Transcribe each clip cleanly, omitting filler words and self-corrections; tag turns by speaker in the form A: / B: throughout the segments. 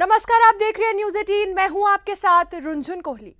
A: नमस्कार, आप देख रहे हैं न्यूज़ 18। मैं हूं आपके साथ रुंझुन कोहली।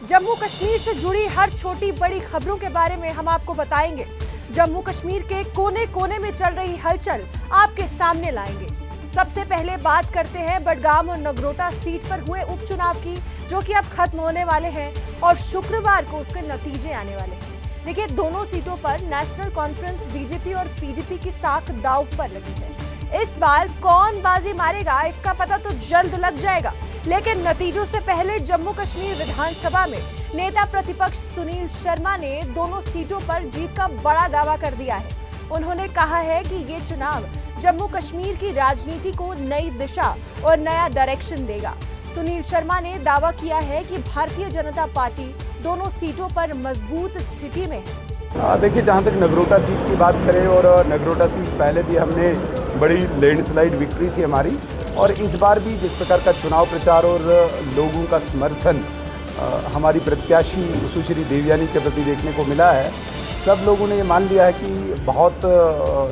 A: जम्मू कश्मीर से जुड़ी हर छोटी बड़ी खबरों के बारे में हम आपको बताएंगे। जम्मू कश्मीर के कोने कोने में चल रही हलचल आपके सामने लाएंगे। सबसे पहले बात करते हैं बडगाम और नगरोटा सीट पर हुए उपचुनाव की, जो कि अब खत्म होने वाले हैं और शुक्रवार को उसके नतीजे आने वाले हैं। देखिए, दोनों सीटों पर नेशनल कॉन्फ्रेंस बीजेपी और पीडीपी की साख दांव पर लगी है। इस बार कौन बाजी मारेगा इसका पता तो जल्द लग जाएगा, लेकिन नतीजों से पहले जम्मू कश्मीर विधानसभा में नेता प्रतिपक्ष सुनील शर्मा ने दोनों सीटों पर जीत का बड़ा दावा कर दिया है। उन्होंने कहा है कि ये चुनाव जम्मू कश्मीर की राजनीति को नई दिशा और नया डायरेक्शन देगा। सुनील शर्मा ने दावा किया है कि भारतीय जनता पार्टी दोनों सीटों पर मजबूत स्थिति में है।
B: देखिए, जहाँ तक नगरोटा सीट की बात करें, और नगरोटा सीट पहले भी हमने बड़ी लैंडस्लाइड विक्ट्री थी हमारी, और इस बार भी जिस प्रकार का चुनाव प्रचार और लोगों का समर्थन हमारी प्रत्याशी सुश्री देवयानी के प्रति देखने को मिला है, सब लोगों ने ये मान लिया है कि बहुत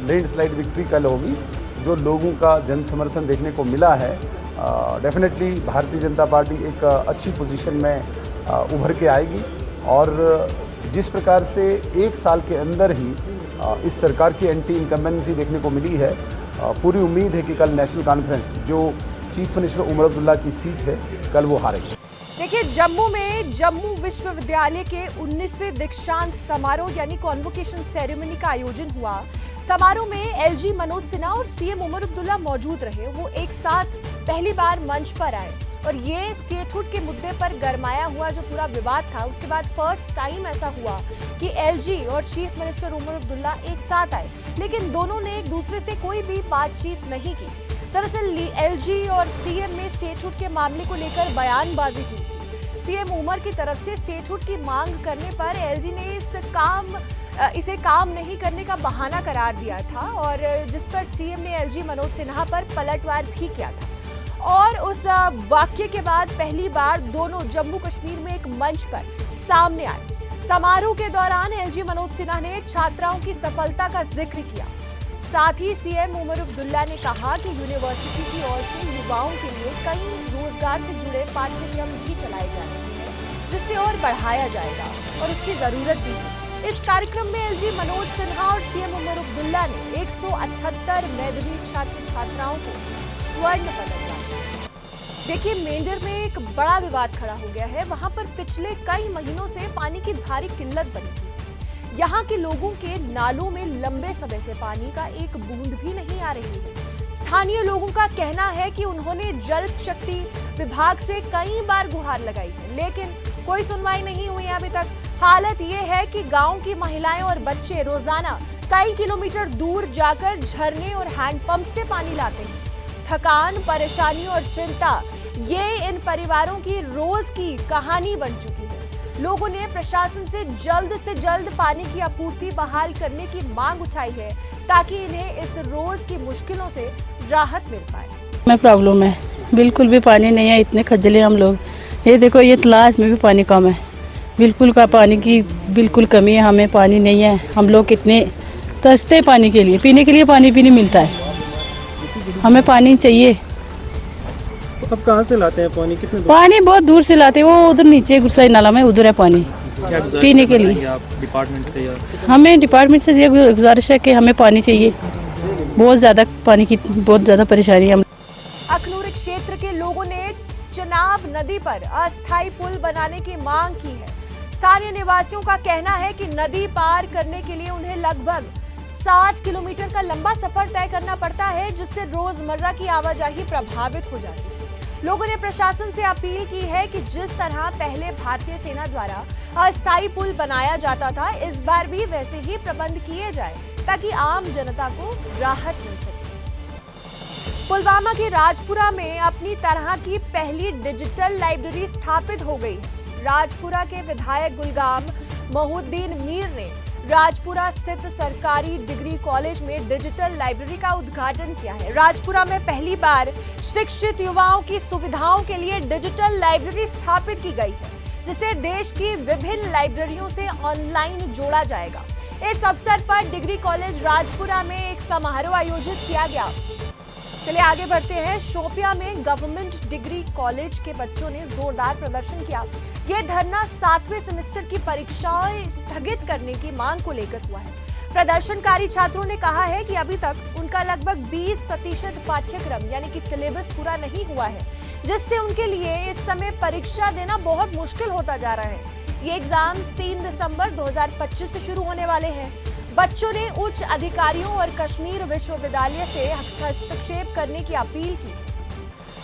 B: लैंडस्लाइड विक्ट्री कल होगी। जो लोगों का जन समर्थन देखने को मिला है, डेफिनेटली भारतीय जनता पार्टी एक अच्छी पोजीशन में उभर के आएगी। और जिस प्रकार से एक साल के अंदर ही इस सरकार की एंटी इनकम्बेंसी देखने को मिली है, पूरी उम्मीद है कि कल नेशनल कॉन्फ्रेंस जो चीफ मिनिस्टर उमर अब्दुल्ला की सीट है, कल वो हारेगी।
A: देखिए, जम्मू में जम्मू विश्वविद्यालय के 19वें दीक्षांत समारोह यानी कॉन्वोकेशन सेरेमनी का आयोजन हुआ। समारोह में एलजी मनोज सिन्हा और सीएम उमर अब्दुल्ला मौजूद रहे। वो एक साथ पहली बार मंच पर आए और ये स्टेटहुड के मुद्दे पर गरमाया हुआ जो पूरा विवाद था, उसके बाद फर्स्ट टाइम ऐसा हुआ कि एलजी और चीफ मिनिस्टर उमर अब्दुल्ला एक साथ आए, लेकिन दोनों ने एक दूसरे से कोई भी बातचीत नहीं की। दरअसल एलजी और सीएम में स्टेटहुड के मामले को लेकर बयानबाजी हुई। सीएम उमर की तरफ से स्टेटहुड की मांग करने पर एलजी ने इसे काम नहीं करने का बहाना करार दिया था, और जिस पर सीएम ने एलजी मनोज सिन्हा पर पलटवार भी किया था। और उस वाक्य के बाद पहली बार दोनों जम्मू कश्मीर में एक मंच पर सामने आए। समारोह के दौरान एलजी मनोज सिन्हा ने छात्राओं की सफलता का जिक्र किया। साथ ही सीएम उमर अब्दुल्ला ने कहा कि यूनिवर्सिटी की ओर से युवाओं के लिए कई रोजगार से जुड़े पाठ्यक्रम भी चलाए जा रहे हैं, जिससे और बढ़ाया जाएगा और उसकी जरूरत भी है। इस कार्यक्रम में एलजी मनोज सिन्हा और सीएम उमर अब्दुल्ला ने 178 मेधावी छात्र छात्राओं को स्वर्ण पदक दिया। देखिए, मेंढर में एक बड़ा विवाद खड़ा हो गया है। वहां पर पिछले कई महीनों से पानी की भारी किल्लत बनी थी। यहाँ के लोगों के नालों में लंबे समय से पानी का एक बूंद भी नहीं आ रही है। स्थानीय लोगों का कहना है कि उन्होंने जल शक्ति विभाग से कई बार गुहार लगाई है, लेकिन कोई सुनवाई नहीं हुई अभी तक। हालत ये है कि गांव की महिलाएं और बच्चे रोजाना कई किलोमीटर दूर जाकर झरने और हैंडपंप से पानी लाते हैं। थकान, परेशानी और चिंता ये इन परिवारों की रोज की कहानी बन चुकी है। लोगों ने प्रशासन से जल्द पानी की आपूर्ति बहाल करने की मांग उठाई है, ताकि इन्हें इस रोज की मुश्किलों से राहत मिल पाए।
C: में प्रॉब्लम है, बिल्कुल भी पानी नहीं है। इतने खज्जले हम लोग, ये देखो, ये तलाश में भी पानी कम है, बिल्कुल का पानी की बिल्कुल कमी है। हमें पानी नहीं है, हम लोग कितने तरसते पानी के लिए, पीने के लिए पानी भी नहीं मिलता है। हमें पानी चाहिए।
D: तो अब कहाँ से लाते हैं पानी? कितने दूर?
C: पानी बहुत दूर से लाते हैं, वो उधर नीचे गुरसाई नाला में उधर है पानी।
D: क्या
C: पीने के लिए
D: आप डिपार्टमेंट से या?
C: हमें डिपार्टमेंट से ये गुजारिश है कि हमें पानी चाहिए। बहुत ज़्यादा पानी की बहुत ज़्यादा परेशानी है।
A: अखनूर क्षेत्र के लोगों ने चनाब नदी पर अस्थायी पुल बनाने की मांग की है। स्थानीय निवासियों का कहना है कि नदी पार करने के लिए उन्हें लगभग 60 किलोमीटर का लंबा सफर तय करना पड़ता है, जिससे रोजमर्रा की आवाजाही प्रभावित हो जाती है। लोगों ने प्रशासन से अपील की है कि जिस तरह पहले भारतीय सेना द्वारा अस्थायी पुल बनाया जाता था, इस बार भी वैसे ही प्रबंध किए जाए, ताकि आम जनता को राहत मिल सके। पुलवामा के राजपुरा में अपनी तरह की पहली डिजिटल लाइब्रेरी स्थापित हो गई है। राजपुरा के विधायक गुलगाम मोहुद्दीन मीर ने राजपुरा स्थित सरकारी डिग्री कॉलेज में डिजिटल लाइब्रेरी का उद्घाटन किया है। राजपुरा में पहली बार शिक्षित युवाओं की सुविधाओं के लिए डिजिटल लाइब्रेरी स्थापित की गई है, जिसे देश की विभिन्न लाइब्रेरियों से ऑनलाइन जोड़ा जाएगा। इस अवसर पर डिग्री कॉलेज राजपुरा में एक समारोह आयोजित किया गया। चलिए आगे बढ़ते हैं। शोपियां में गवर्नमेंट डिग्री कॉलेज के बच्चों ने जोरदार प्रदर्शन किया। ये धरना 7वें सेमेस्टर की परीक्षाएं स्थगित करने की मांग को लेकर हुआ है। प्रदर्शनकारी छात्रों ने कहा है कि अभी तक उनका लगभग 20% पाठ्यक्रम यानी कि सिलेबस पूरा नहीं हुआ है, जिससे उनके लिए इस समय परीक्षा देना बहुत मुश्किल होता जा रहा है। ये एग्जाम्स 3 दिसंबर 2025 से शुरू होने वाले हैं। बच्चों ने उच्च अधिकारियों और कश्मीर विश्वविद्यालय से हस्तक्षेप करने की अपील की।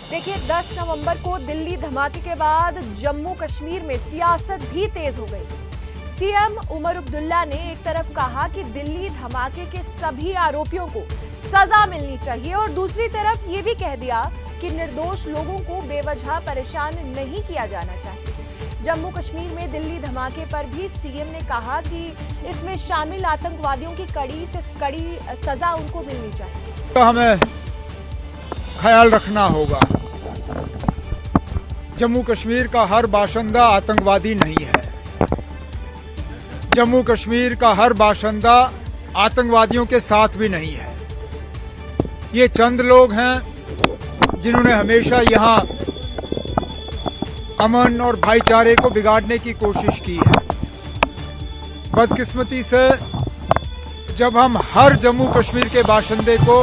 A: देखिए 10 नवंबर को दिल्ली धमाके के बाद जम्मू कश्मीर में सियासत भी तेज हो गई। सीएम उमर अब्दुल्ला ने एक तरफ कहा कि दिल्ली धमाके के सभी आरोपियों को सजा मिलनी चाहिए और दूसरी तरफ ये भी कह दिया कि निर्दोष लोगों को बेवजह परेशान नहीं किया जाना चाहिए। जम्मू कश्मीर में दिल्ली धमाके पर भी सीएम ने कहा कि इसमें शामिल आतंकवादियों की कड़ी से कड़ी सजा उनको मिलनी चाहिए।
E: तो हमें ख्याल रखना होगा, जम्मू कश्मीर का हर बाशिंदा आतंकवादी नहीं है। जम्मू कश्मीर का हर बाशिंदा आतंकवादियों के साथ भी नहीं है। ये चंद लोग हैं जिन्होंने हमेशा यहाँ अमन और भाईचारे को बिगाड़ने की कोशिश की है। बदकिस्मती से जब हम हर जम्मू कश्मीर के बाशिंदे को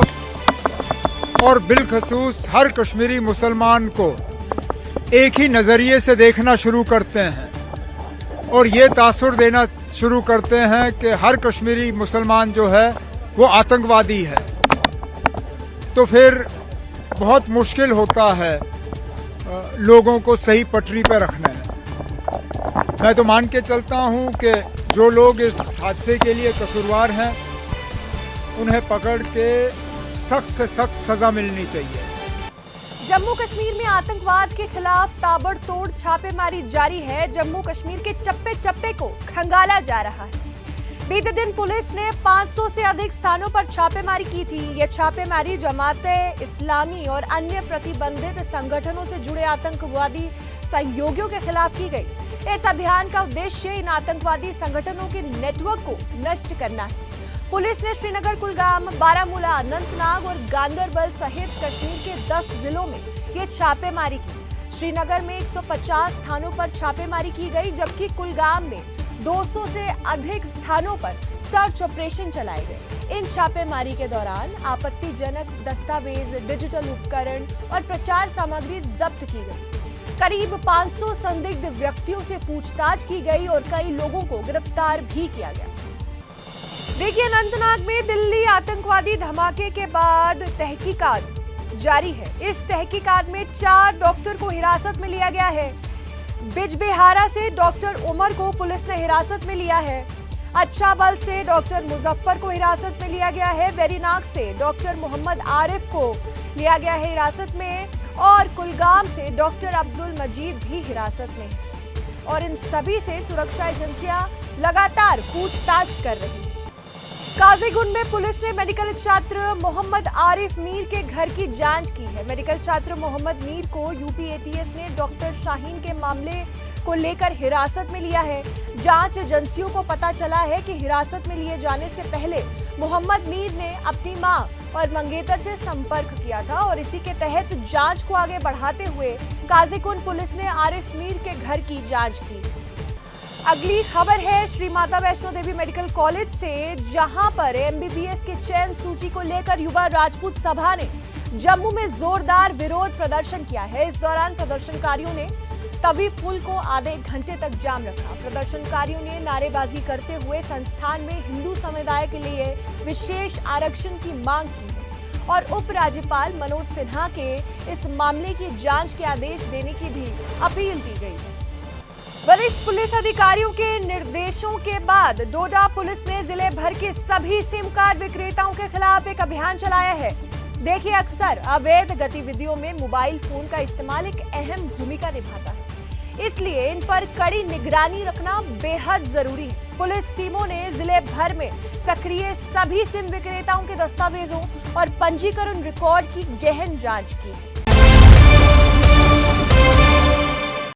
E: और बिलखसूस हर कश्मीरी मुसलमान को एक ही नज़रिए से देखना शुरू करते हैं और ये तासुर देना शुरू करते हैं कि हर कश्मीरी मुसलमान जो है वो आतंकवादी है, तो फिर बहुत मुश्किल होता है लोगों को सही पटरी पर रखने में। मैं तो मान के चलता हूं कि जो लोग इस हादसे के लिए कसूरवार हैं उन्हें पकड़ के सख्त से सख्त सजा मिलनी चाहिए।
A: जम्मू कश्मीर में आतंकवाद के खिलाफ ताबड़तोड़ छापेमारी जारी है। जम्मू कश्मीर के चप्पे चप्पे को खंगाला जा रहा है। बीते दिन पुलिस ने 500 से अधिक स्थानों पर छापेमारी की थी। यह छापेमारी जमात-ए-इस्लामी और अन्य प्रतिबंधित संगठनों से जुड़े आतंकवादी सहयोगियों के खिलाफ की गई। इस अभियान का उद्देश्य इन आतंकवादी संगठनों के नेटवर्क को नष्ट करना है। पुलिस ने श्रीनगर, कुलगाम, बारामूला, अनंतनाग और गांदरबल सहित कश्मीर के 10 जिलों में ये छापेमारी की। श्रीनगर में 150 स्थानों पर छापेमारी की गई, जबकि कुलगाम में 200 से अधिक स्थानों पर सर्च ऑपरेशन चलाए गए। इन छापेमारी के दौरान आपत्तिजनक दस्तावेज, डिजिटल उपकरण और प्रचार सामग्री जब्त की गई। करीब 500 संदिग्ध व्यक्तियों से पूछताछ की गई और कई लोगों को गिरफ्तार भी किया गया। देखिए अनंतनाग में दिल्ली आतंकवादी धमाके के बाद तहकीकात जारी है। इस तहकीकात में 4 डॉक्टर को हिरासत में लिया गया है। बिजबेहारा से डॉक्टर उमर को पुलिस ने हिरासत में लिया है। अच्छाबल से डॉक्टर मुजफ्फर को हिरासत में लिया गया है। वेरीनाग से डॉक्टर मोहम्मद आरिफ को लिया गया है हिरासत में और कुलगाम से डॉक्टर अब्दुल मजीद भी हिरासत में है और इन सभी से सुरक्षा एजेंसियां लगातार पूछताछ कर रही है। काजीगुंड में पुलिस ने मेडिकल छात्र मोहम्मद आरिफ मीर के घर की जांच की है। मेडिकल छात्र मोहम्मद मीर को यूपी एटीएस ने डॉक्टर शाहीन के मामले को लेकर हिरासत में लिया है। जांच एजेंसियों को पता चला है कि हिरासत में लिए जाने से पहले मोहम्मद मीर ने अपनी मां और मंगेतर से संपर्क किया था और इसी के तहत जांच को आगे बढ़ाते हुए काजीगुंड पुलिस ने आरिफ मीर के घर की जांच की। अगली खबर है श्री माता वैष्णो देवी मेडिकल कॉलेज से, जहां पर एमबीबीएस के चयन सूची को लेकर युवा राजपूत सभा ने जम्मू में जोरदार विरोध प्रदर्शन किया है। इस दौरान प्रदर्शनकारियों ने तवी पुल को आधे घंटे तक जाम रखा। प्रदर्शनकारियों ने नारेबाजी करते हुए संस्थान में हिंदू समुदाय के लिए विशेष आरक्षण की मांग की है और उपराज्यपाल मनोज सिन्हा के इस मामले की जांच के आदेश देने की भी अपील की गई है। वरिष्ठ पुलिस अधिकारियों के निर्देशों के बाद डोडा पुलिस ने जिले भर के सभी सिम कार्ड विक्रेताओं के खिलाफ एक अभियान चलाया है। देखिए अक्सर अवैध गतिविधियों में मोबाइल फोन का इस्तेमाल एक अहम भूमिका निभाता है, इसलिए इन पर कड़ी निगरानी रखना बेहद जरूरी है। पुलिस टीमों ने जिले भर में सक्रिय सभी सिम विक्रेताओं के दस्तावेजों और पंजीकरण रिकॉर्ड की गहन जांच की।